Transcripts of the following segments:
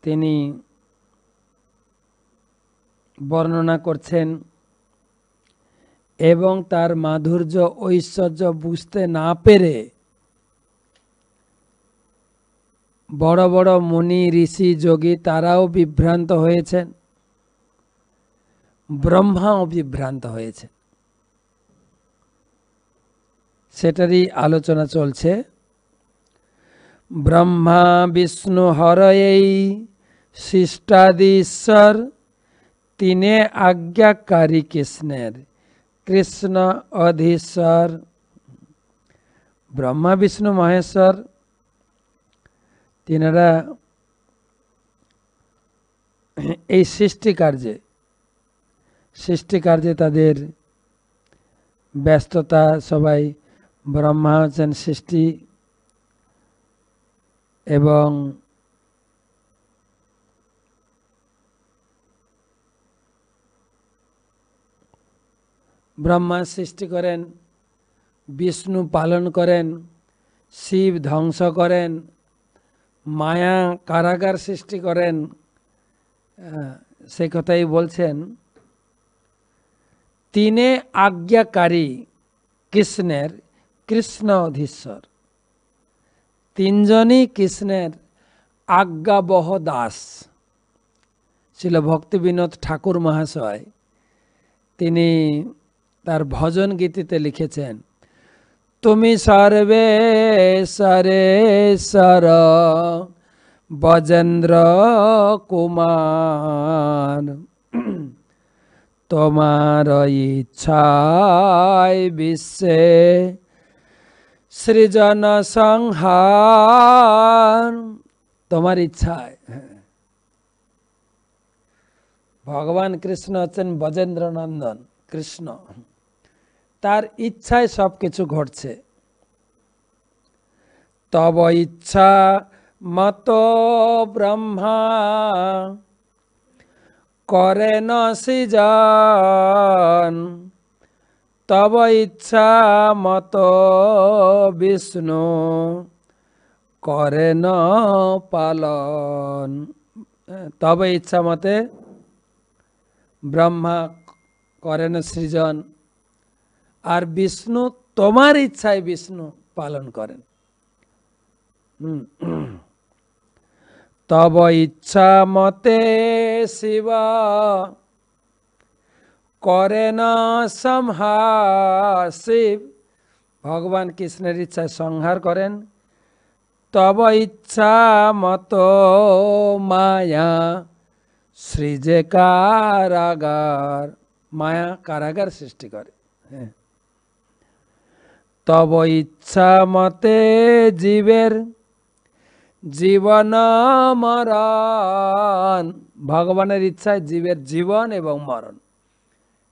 তিনি বর্ণনা করছেন এবং তার মাধুর্য ঐশ্বর্য বুঝতে না পেরে বড় বড় মুনি ঋষি যোগী তারাও বিভ্রান্ত হয়েছেন, ব্রহ্মাও বিভ্রান্ত হয়েছে। সেটারই আলোচনা চলছে। ব্রহ্মা বিষ্ণু হরয়েই সৃষ্টাদিশ্বর, তিনে আজ্ঞাকারী কৃষ্ণের, কৃষ্ণ অধীশ্বর। ব্রহ্মা বিষ্ণু মহেশ্বর তিনারা এই সৃষ্টিকার্যে তাদের ব্যস্ততা। সবাই ব্রহ্মা হচ্ছেন সৃষ্টি এবং ব্রহ্মা সৃষ্টি করেন, বিষ্ণু পালন করেন, শিব ধ্বংস করেন, মায়া কারাগার সৃষ্টি করেন। সেই কথাই বলছেন, তিনে আজ্ঞাকারী কৃষ্ণের, কৃষ্ণ অধীশ্বর। তিনজনই কৃষ্ণের আজ্ঞাবহ দাস। ছিল ভক্তিবিনোদ ঠাকুর মহাশয় তিনি তার ভজন গীতিতে লিখেছেন, তুমি সর্বেশ্বরেশ্বর বজেন্দ্র কুমার, তোমার ইচ্ছায় বিশ্বে সৃজন সংহার। তোমার ইচ্ছায়। ভগবান কৃষ্ণ হচ্ছেন বজেন্দ্র নন্দন কৃষ্ণ, তার ইচ্ছায় সব কিছু ঘটছে। তব ইচ্ছা মত ব্রহ্মা করেন সৃজন, তব ইচ্ছা মত বিষ্ণু করেন পালন। তব ইচ্ছা মতে ব্রহ্মা করেন সৃজন, আর বিষ্ণু তোমার ইচ্ছায় বিষ্ণু পালন করেন। তব ইচ্ছা মতে শিব করেন সংহার, শিব ভগবান কৃষ্ণের ইচ্ছায় সংহার করেন। তব ইচ্ছা মত মায়া সৃজে কারাগার, মায়া কারাগার সৃষ্টি করে। তব ইচ্ছা মতে জীবের জীবন মরণ, ভগবানের ইচ্ছায় জীবের জীবন এবং মরণ।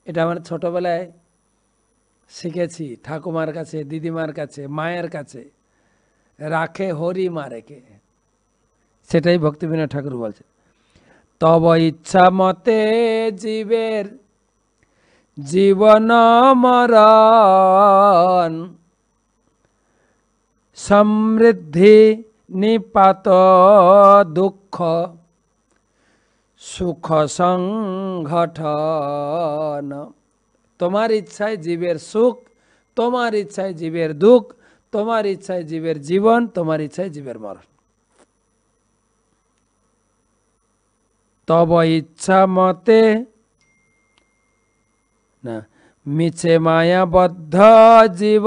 এটা আমরা ছোটবেলায় শিখেছি ঠাকুমার কাছে, দিদিমার কাছে, মায়ের কাছে, রাখে হরি মারেকে। সেটাই ভক্তিবিনোদ ঠাকুর বলছে, তব ইচ্ছা মতে জীবের জীবন মরণ, সমৃদ্ধি নিপাত দুঃখ সুখ সংঘটন। তোমার ইচ্ছায় জীবের সুখ, তোমার ইচ্ছায় জীবের দুঃখ, তোমার ইচ্ছায় জীবের জীবন, তোমার ইচ্ছায় জীবের মরণ। তব ইচ্ছা মতে না মিছে মায়াবদ্ধ জীব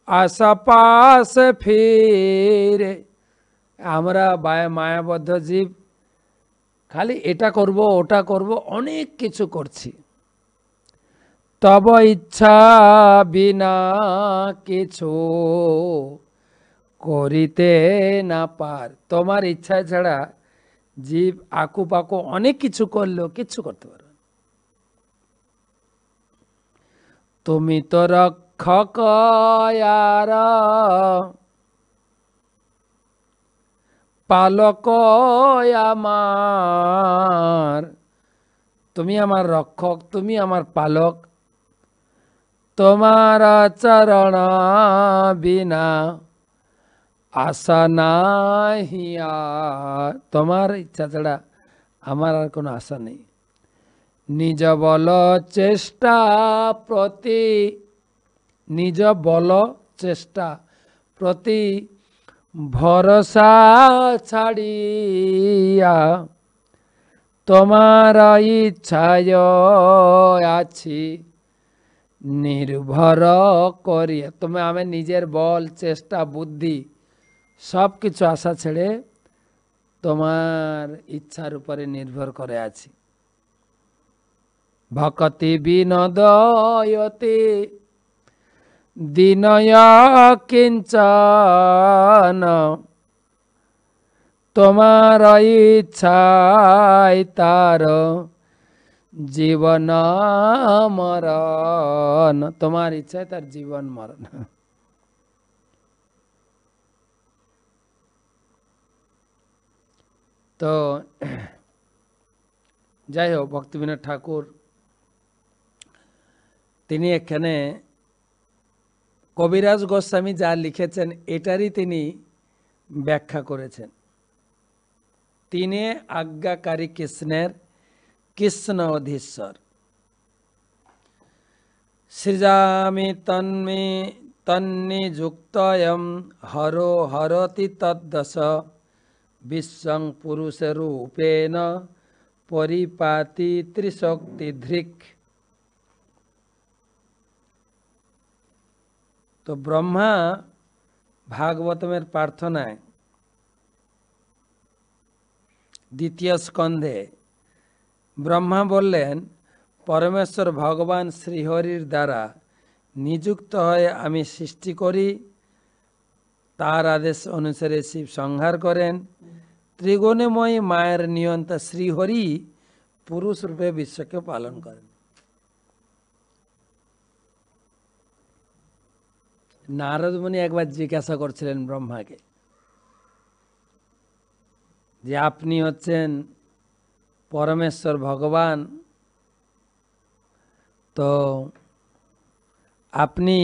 আশাপাশ ফিরে। আমরা মায়াবদ্ধ জীব, খালি এটা করব ওটা করব, অনেক কিছু করছি। তব ইচ্ছা বিনা কিছু করিতে না পার। তোমার ইচ্ছা ছাড়া জীব আকু পাকু অনেক কিছু করলেও কিচ্ছু করতে পারবে। তুমি তো রক্ষক পালক আমার, তুমি আমার রক্ষক, তুমি আমার পালক। তোমার চরণ বিনা আশা নাহি আর, তোমার ইচ্ছা ছাড়া আমার আর কোনো আশা নেই। নিজ বল চেষ্টা প্রতি, নিজ বল চেষ্টা প্রতি ভরসা ছাড়িয়া তোমার ইচ্ছায় আছি নির্ভর করিয়া। তুমি আমি নিজের বল চেষ্টা বুদ্ধি সব কিছু আশা ছেড়ে তোমার ইচ্ছার উপরে নির্ভর করে আছি। ভকতি বিনোদয়তে দিনয় কিঞ্চন, তোমার ইচ্ছায় তার জীবন মরণ, তোমার ইচ্ছায় তার জীবন মরণ। তো যাই হোক, ভক্তিবিনোদ ঠাকুর তিনি এখানে কবিরাজ গোস্বামী যা লিখেছেন এটারই তিনি ব্যাখ্যা করেছেন। তিনি আজ্ঞাকারী কৃষ্ণের কৃষ্ণ অধীশ্বর। সৃজামি তন্মে তন্নিযুক্তয়ম হরো হরতি তদ্দশ বিশ্বং পুরুষরূপেণ পরিপাতি ত্রিশক্তিধৃক। তো ব্রহ্মা ভাগবতমের প্রার্থনায় দ্বিতীয় স্কন্ধে ব্রহ্মা বললেন, পরমেশ্বর ভগবান শ্রীহরির দ্বারা নিযুক্ত হয়ে আমি সৃষ্টি করি, তার আদেশ অনুসারে শিব সংহার করেন। ত্রিগুণময়ী মায়ের নিয়ন্তা শ্রীহরি পুরুষ রূপে বিশ্বকে পালন করেন। নারদ মুনি একবার জিজ্ঞাসা করছিলেন ব্রহ্মাকে যে আপনি হচ্ছেন পরমেশ্বর ভগবান, তো আপনি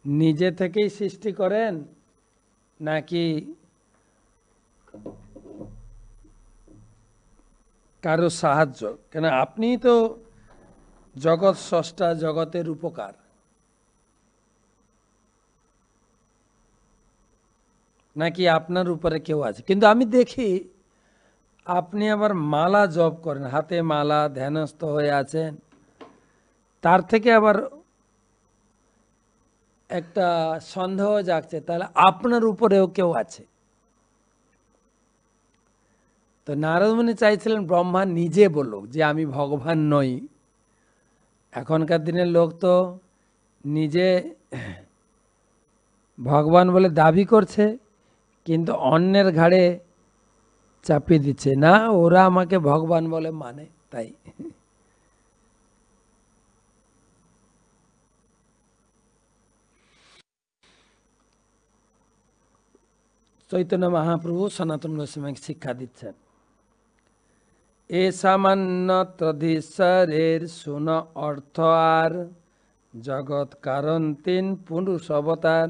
নিজে থেকেই সৃষ্টি করেন নাকি কারো সাহায্য? কেন আপনি তো জগৎ স্রষ্টা, জগতের উপকার, নাকি আপনার উপরে কেউ আছে? কিন্তু আমি দেখি আপনি আবার মালা জপ করেন, হাতে মালা, ধ্যানস্থ হয়ে আছেন, তার থেকে আবার একটা সন্দেহ জাগছে, তাহলে আপনার উপরেও কেউ আছে। তো নারদ মুনি চাইছিলেন ব্রহ্মা নিজে বলুক যে আমি ভগবান নই। এখনকার দিনের লোক তো নিজে ভগবান বলে দাবি করছে, কিন্তু অন্যের ঘাড়ে চাপিয়ে দিচ্ছে, না ওরা আমাকে ভগবান বলে মানে তাই। চৈতন্য মহাপ্রভু সনাতন গোস্বামীকে শিক্ষা দিচ্ছেন, এ সামান্য তধীশ্বরের শুন অর্থ আর, জগৎ কারণ তিন পুরুষ অবতার,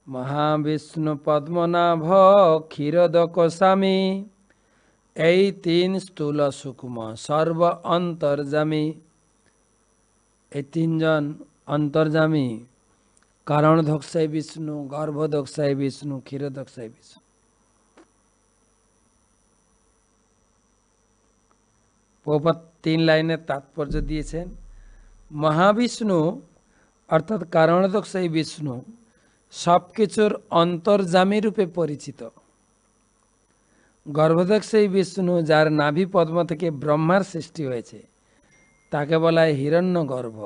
মহাবিষ্ণু পদ্মনাভ ক্ষীরোদক স্বামী, এই তিন স্থূল সূক্ষ্ম সর্ব অন্তর্যামী। এই তিনজন অন্তর্যামী, কারণধক্সাই বিষ্ণু, গর্ভধক্সাই বিষ্ণু, ক্ষীরোদক্সাই বিষ্ণু। প্রভুপাদ 3 লাইনের তাৎপর্য দিয়েছেন। মহাবিষ্ণু অর্থাৎ কারণধক্সাই বিষ্ণু সবকিছুর অন্তর্যামী রূপে পরিচিত। গর্ভধক্সাই বিষ্ণু, যার নাভি পদ্ম থেকে ব্রহ্মার সৃষ্টি হয়েছে, তাকে বলা হয় হিরণ্যগর্ভ।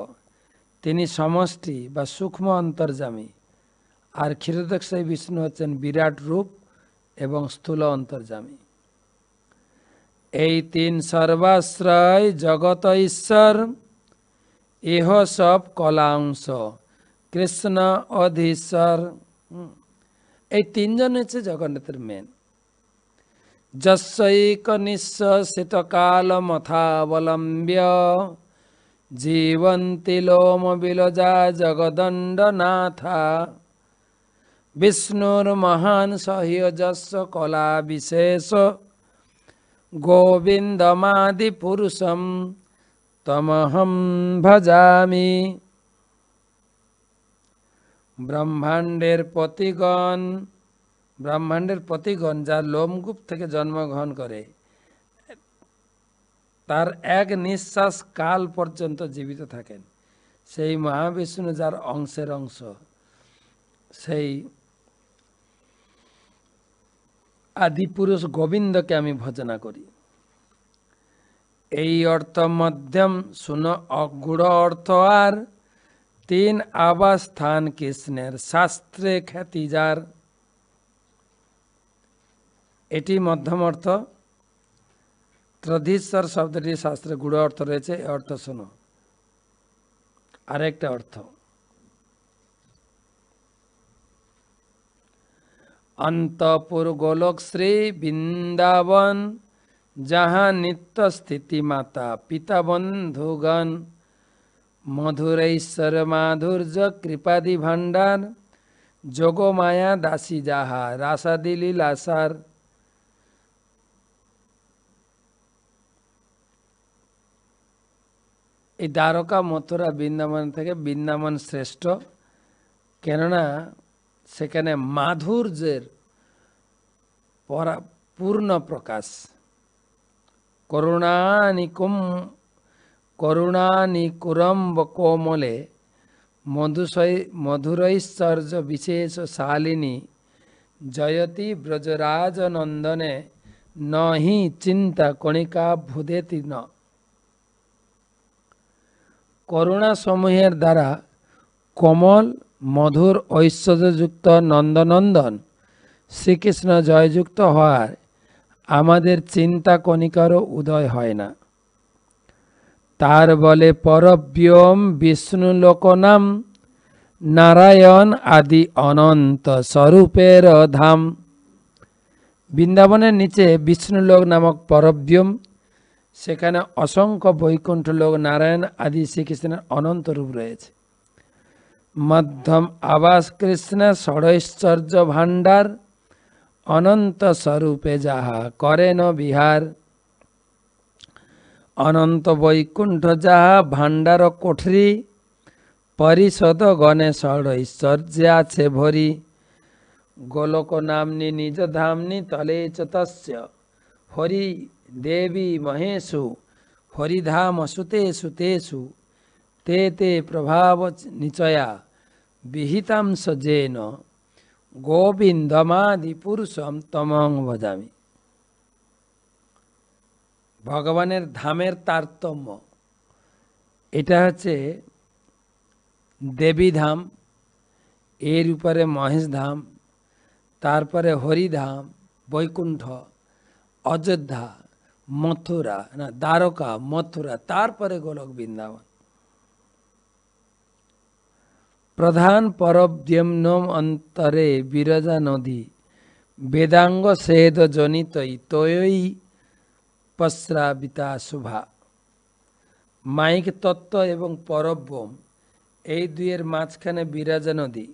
তিনি সমষ্টি বা সূক্ষ্ম অন্তর্যামী। আর ক্ষীরোদক্সাই বিষ্ণু হচ্ছেন বিরাট রূপ এবং স্থূল অন্তর্যামী। এই তিন সর্বাশ্রয় জগত ঈশ্বর, এহ সব কলাংশ কৃষ্ণ অধীশ্বর। এই তিনজন হচ্ছে জগন্নাথের মেন। যস্যৈক নিঃশ্বাসিত কাল মথাবলম্ব্য জীবন্তি লোম বিলজা জগদণ্ডনাথা বিষ্ণুর মহান সহ্যযস্য কলা বিশেষ গোবিন্দমাদি পুরুষম তমহম ভজামি। ব্রহ্মাণ্ডের পতিগণ যার লোমকূপ থেকে জন্মগ্রহণ করে তার এক নিঃশ্বাস কাল পর্যন্ত জীবিত থাকেন, সেই মহাবিষ্ণু যার অংশের অংশ, সেই আদিপুরুষ গোবিন্দকে আমি ভজনা করি। এই অর্থ মধ্যম শুনো অগুঢ় অর্থ আর, তিন আবাস্থান কৃষ্ণের শাস্ত্রে খ্যাতি যার। এটি মধ্যম অর্থ। ত্রধীশ্বর শব্দটি শাস্ত্রে গূঢ় অর্থ রয়েছে, এ অর্থ শোনো। আরেকটা অর্থ, অন্তপুর গোলক শ্রী বৃন্দাবন, যাহা নিত্য স্থিতি মাতা পিতা বন্ধুগণ, মধুরৈশ্বর মাধুর্য কৃপাদি ভাণ্ডার, যোগ মায়া দাসী যাহা রাসাদি লীলাসার। এই দ্বারকা মথুরা বৃন্দাবন থেকে বৃন্দাবন শ্রেষ্ঠ, কেননা সেখানে মাধুর্যের পূর্ণ প্রকাশ। করুণানিকুরম্ব কোমলে মধুরৈশ্বর্য বিশেষ শালিনী, জয়তি ব্রজরাজ নন্দনে নহি চিন্তা কণিকা ভুদেতি ন। করুণা সমূহের দ্বারা কোমল মধুর ঐশ্বর্যযুক্ত নন্দনন্দন শ্রীকৃষ্ণ জয়যুক্ত হওয়ার আমাদের চিন্তা কণিকারও উদয় হয় না। তার বলে পরব্যোম বিষ্ণু লোকনাম, নারায়ণ আদি অনন্ত স্বরূপের ধাম। বৃন্দাবনের নিচে বিষ্ণুলোক নামক পরব্যোম, সেখানে অসংখ্য বৈকুণ্ঠ লোক নারায়ণ আদি শ্রীকৃষ্ণের অনন্ত রূপ রয়েছে। মধ্যম আবাস কৃষ্ণ ষড়ৈশ্বর্য ভাণ্ডার, অনন্ত স্বরূপে যাহা করেন বিহার। অনন্ত বৈকুণ্ঠ যাহা ভাণ্ডার কোঠরি, পরিষদ গণে ষড়ৈশ্বর্যে আছে ভরি। গোলক নামনি নিজ ধামনি তলে চ তস্য, হরি দেবী মহেশু হরিধাম সুতেষু তেষু, তে তে প্রভাব নিচয়া বিহিতাংশ যেন, গোবিন্দমাদি পুরুষম তমং ভজামি। ভগবানের ধামের তারতম্য, এটা হচ্ছে দেবী ধাম, এর উপরে মহেশ ধাম, তারপরে হরিধাম, বৈকুণ্ঠ, অযোধ্যা, মথুরা না দ্বারকা মথুরা, তারপরে গোলক বৃন্দাবন। প্রধান পরব্যম্নম অন্তরে বিরজা নদী, বেদাঙ্গ সেদ জনিতই তয়ই পশ্রাবিতা শুভা। মাইক তত্ত্ব এবং পরব্যম, এই দুইয়ের মাঝখানে বিরাজা নদী,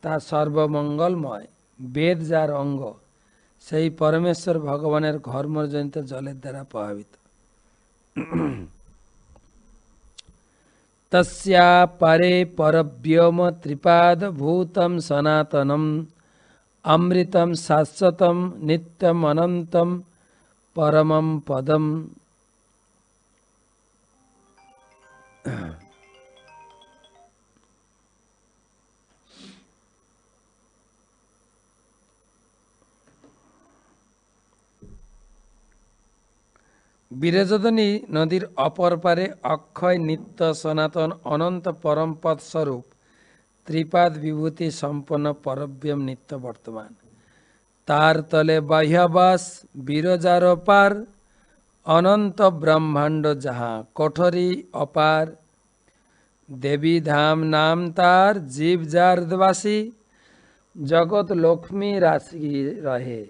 তা সর্বমঙ্গলময়, বেদ যার অঙ্গ, সেই পরমেশ্বর ভগবানের ঘর্মজনিত জলের দ্বারা প্রভাবিত। তস্যা পরে পরব্যোম ত্রিপাদ ভূতম সনাতনম, অমৃতম শাশ্বতম নিত্যম অনন্তম পরমম পদম। বিরজনী নদীর অপর পারে অক্ষয় নিত্য সনাতন অনন্ত পরমপদ স্বরূপ ত্রিপাদ বিভূতি সম্পন্ন পরব্যম নিত্য বর্তমান। তার তলে বাহ্যবাস বিরজার পার, অনন্ত ব্রহ্মাণ্ড যাহা কোঠরি অপার। দেবী ধাম নাম তার জীব যার বাসী, জগৎ লক্ষ্মী রাশি রহে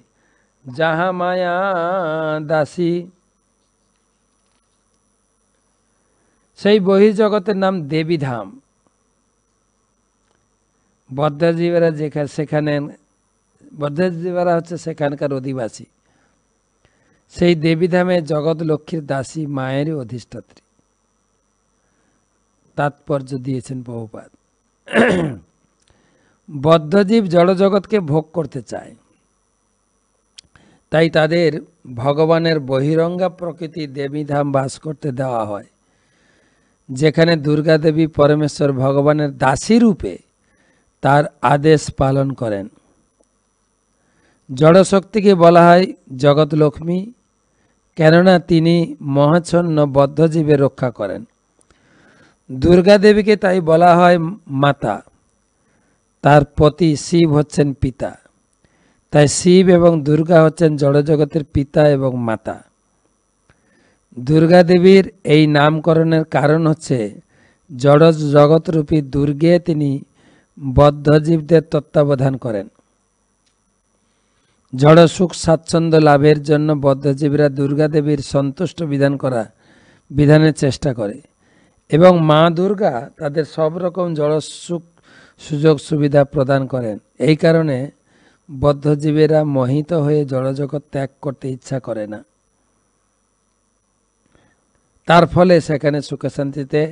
যাহা মায়া দাসী। সেই বহির্জগতের নাম দেবীধাম। বদ্ধজীবেরা সেখানে বদ্ধজীবেরা হচ্ছে সেখানকার অধিবাসী। সেই দেবীধামে জগৎ লক্ষ্মীর দাসী মায়েরই অধিষ্ঠাত্রী। তাৎপর্য দিয়েছেন প্রভুপাদ। বদ্ধজীব জড়জগৎকে ভোগ করতে চায়, তাই তাদের ভগবানের বহিরঙ্গা প্রকৃতি দেবীধাম বাস করতে দেওয়া হয়, যেখানে দুর্গা দেবী পরমেশ্বর ভগবানের দাসী রূপে তার আদেশ পালন করেন। জড়শক্তিকে বলা হয় জগৎ লক্ষ্মী, কেননা তিনি মহাচ্ছন্ন বদ্ধজীবের রক্ষা করেন। দুর্গা দেবীকে তাই বলা হয় মাতা, তার পতি শিব হচ্ছেন পিতা। তাই শিব এবং দুর্গা হচ্ছেন জড়জগতের পিতা এবং মাতা। দুর্গা দেবীর এই নামকরণের কারণ হচ্ছে জড় জগৎরূপী দুর্গে তিনি বদ্ধজীবদের তত্ত্বাবধান করেন। জড় সুখ স্বাচ্ছন্দ্য লাভের জন্য বদ্ধজীবীরা দুর্গা দেবীর সন্তুষ্ট বিধানের চেষ্টা করে এবং মা দুর্গা তাদের সব রকম জড় সুখ সুযোগ সুবিধা প্রদান করেন। এই কারণে বদ্ধজীবীরা মোহিত হয়ে জড়জগৎ ত্যাগ করতে ইচ্ছা করে না। তার ফলে সেখানে সুখে শান্তিতে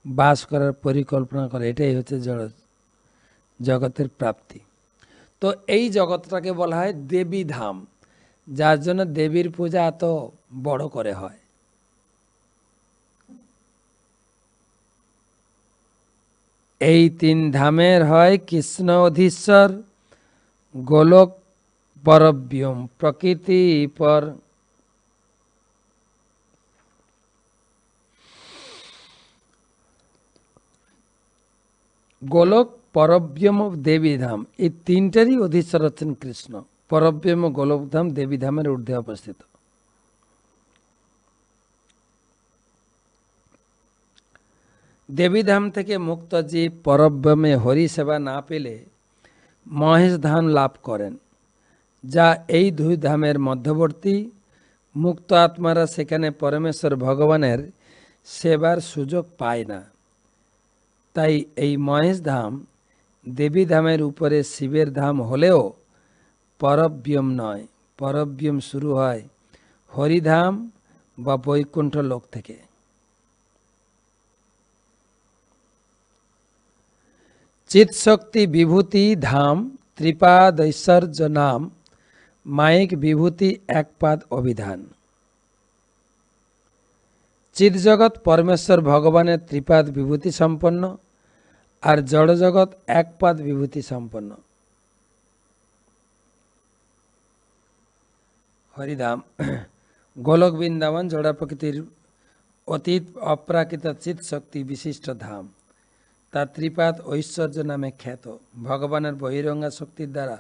বাস করার পরিকল্পনা করে। এটাই হচ্ছে জড় জগতের প্রাপ্তি। তো এই জগৎটাকে বলা হয় দেবী ধাম, যার জন্য দেবীর পূজা এত বড় করে হয়। এই তিন ধামের হয় কৃষ্ণ অধীশ্বর, গোলক পরব্যম প্রকৃতি পর, গোলক পরব্যম দেবীধাম, এই তিনটারই অধীশ্বর হচ্ছেন কৃষ্ণ। পরব্যম গোলকধাম দেবীধামের ঊর্ধ্বে অবস্থিত। দেবীধাম থেকে মুক্ত জীব পরব্যমে হরি সেবা না পেলে মহেশ ধাম লাভ করেন, যা এই দুই ধামের মধ্যবর্তী। মুক্ত আত্মারা সেখানে পরমেশ্বর ভগবানের সেবার সুযোগ পায় না। তাই এই মহেশ ধাম দেবী ধামের উপরে শিবের ধাম হলেও পরব্যম নয়। পরব্যম শুরু হয় হরিধাম বা বৈকুণ্ঠ লোক থেকে। চিৎশক্তি বিভূতি ধাম ত্রিপাদ ঐশ্বর্য নাম, মায়িক বিভূতি একপাদ অভিধান। চিৎ জগৎ পরমেশ্বর ভগবানের ত্রিপাদ বিভূতি সম্পন্ন, আর জড় জগৎ একপাদ বিভূতি সম্পন্ন। হরিধাম গোলক বৃন্দাবন জড়া প্রকৃতির অতীত অপ্রাকৃত চিৎ শক্তি বিশিষ্ট ধাম, তা ত্রিপাদ ঐশ্বর্য নামে খ্যাত। ভগবানের বহিরঙ্গা শক্তির দ্বারা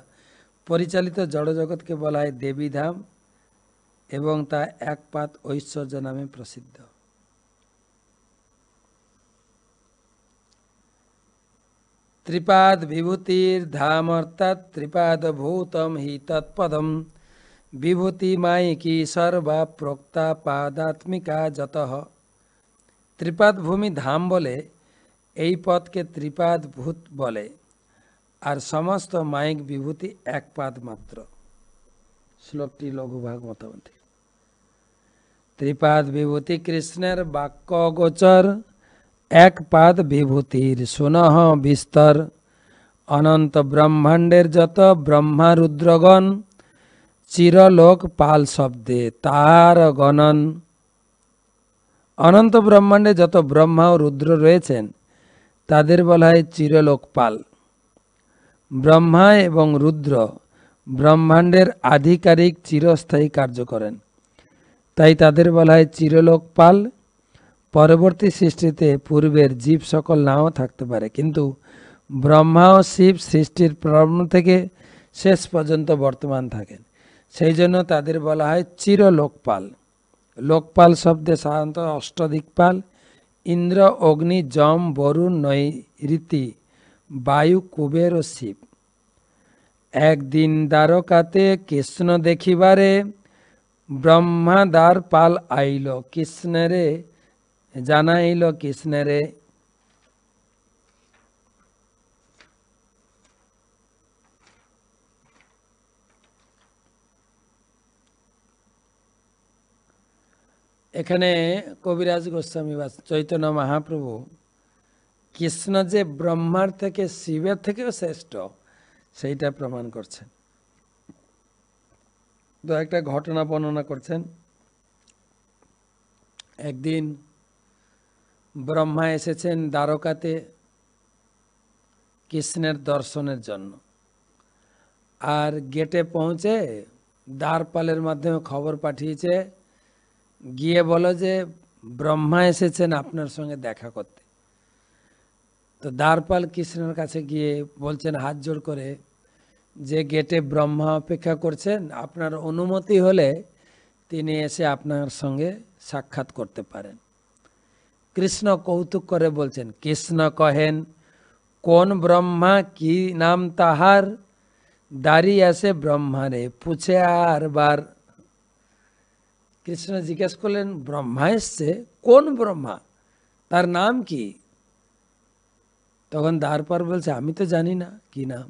পরিচালিত জড়জগৎকে বলা হয় দেবী ধাম এবং তা একপাদ ঐশ্বর্য নামে প্রসিদ্ধ। ত্রিপাদ বিভূতির ধাম অর্থাৎ ত্রিপাদ ভূতম হি তৎপদম, বিভূতি মায়িকি সর্বা প্রক্তা পাদাত্মিকা যতঃ। ত্রিপাদ ভূমি ধাম বলে এই পদকে ত্রিপাদ ভূত বলে, আর সমস্ত মায়িক বিভূতি এক পাদ মাত্র। শ্লোকটি লঘুভাগ মতামতি। ত্রিপাদ বিভূতি কৃষ্ণের বাক্য গোচর, এক পাদ বিভূতির সুনহ বিস্তর। অনন্ত ব্রহ্মাণ্ডের যত ব্রহ্মা রুদ্রগণ, চিরলোক পাল শব্দে তার গণন। অনন্ত ব্রহ্মাণ্ডে যত ব্রহ্মা ও রুদ্র রয়েছেন তাদের বলা হয় চিরলোকপাল। ব্রহ্মা এবং রুদ্র ব্রহ্মাণ্ডের আধিকারিক চিরস্থায়ী কার্য করেন, তাই তাদের বলা হয় চিরলোকপাল। পরবর্তী সৃষ্টিতে পূর্বের জীব সকল নাও থাকতে পারে, কিন্তু ব্রহ্মা ও শিব সৃষ্টির প্রারম্ভ থেকে শেষ পর্যন্ত বর্তমান থাকেন, সেই জন্য তাদের বলা হয় চিরলোকপাল। লোকপাল শব্দে সাধারণত অষ্টদিকপাল ইন্দ্র, অগ্নি, যম, বরুণ, নৈঋতি, বায়ু, কুবের ও শিব। একদিন দ্বারকাতে কৃষ্ণ দেখিবারে, ব্রহ্মা দ্বার পাল আইল কৃষ্ণেরে জানাইল কৃষ্ণেরে। এখানে কবিরাজ গোস্বামী বা চৈতন্য মহাপ্রভু কৃষ্ণ যে ব্রহ্মার থেকে শিবের থেকেও শ্রেষ্ঠ সেইটা প্রমাণ করছেন। তো একটা ঘটনা বর্ণনা করছেন। একদিন ব্রহ্মা এসেছেন দ্বারকাতে কৃষ্ণের দর্শনের জন্য, আর গেটে পৌঁছে দ্বারপালের মাধ্যমে খবর পাঠিয়েছে, গিয়ে বলো যে ব্রহ্মা এসেছেন আপনার সঙ্গে দেখা করতে। তো দ্বারপাল কৃষ্ণের কাছে গিয়ে বলছেন হাত জোড় করে যে গেটে ব্রহ্মা অপেক্ষা করছেন, আপনার অনুমতি হলে তিনি এসে আপনার সঙ্গে সাক্ষাৎ করতে পারেন। কৃষ্ণ কৌতুক করে বলছেন, কৃষ্ণ কহেন কোন ব্রহ্মা কি নাম তাহার, দাঁড়িয়ে আসে ব্রহ্মারে পুছে আর বার। কৃষ্ণ জিজ্ঞেস করলেন ব্রহ্মা এসছে, কোন ব্রহ্মা, তার নাম কি? তখন দ্বারপাল বলছে আমি তো জানি না কি নাম।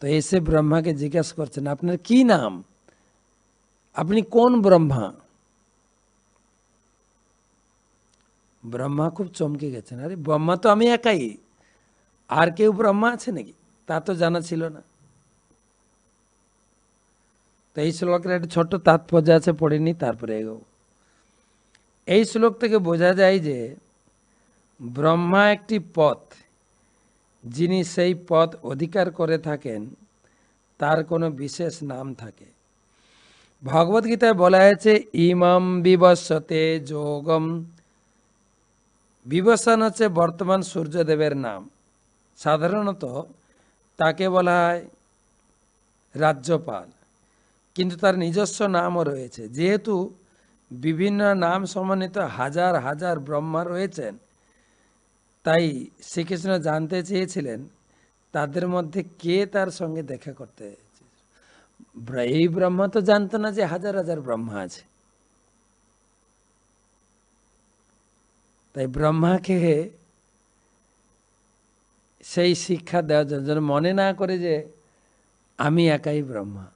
তো এসে ব্রহ্মাকে জিজ্ঞেস করছেন আপনার কি নাম, আপনি কোন ব্রহ্মা? ব্রহ্মা খুব চমকে গেছেন, আরে ব্রহ্মা তো আমি একাই, আর কেউ ব্রহ্মা আছে নাকি? তা তো জানা ছিল না। তো এই শ্লোকের একটা ছোট্ট তাৎপর্য আছে, পড়িনি তারপরে এগো। এই শ্লোক থেকে বোঝা যায় যে ব্রহ্মা একটি পথ, যিনি সেই পথ অধিকার করে থাকেন তার কোনো বিশেষ নাম থাকে। ভগবদ্গীতায় বলা হয়েছে ইমাম বিবস্বতে যোগম। বিবস্বান হচ্ছে বর্তমান সূর্যদেবের নাম। সাধারণত তাকে বলা হয় রাজ্যপাল, কিন্তু তার নিজস্ব নামও রয়েছে। যেহেতু বিভিন্ন নাম সমন্বিত হাজার হাজার ব্রহ্মা রয়েছেন, তাই শ্রীকৃষ্ণ জানতে চেয়েছিলেন তাদের মধ্যে কে তার সঙ্গে দেখা করতে। এই ব্রহ্মা তো জানতো না যে হাজার হাজার ব্রহ্মা আছে। তাই ব্রহ্মাকে সেই শিক্ষা দেওয়ার জন্য যেন মনে না করে যে আমি একাই ব্রহ্মা।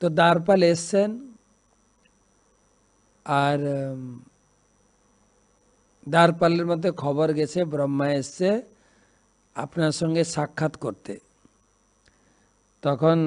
তো দ্বারপাল এসছেন, আর দ্বারপালের মধ্যে খবর গেছে ব্রহ্মা এসছে আপনার সঙ্গে সাক্ষাৎ করতে। তখন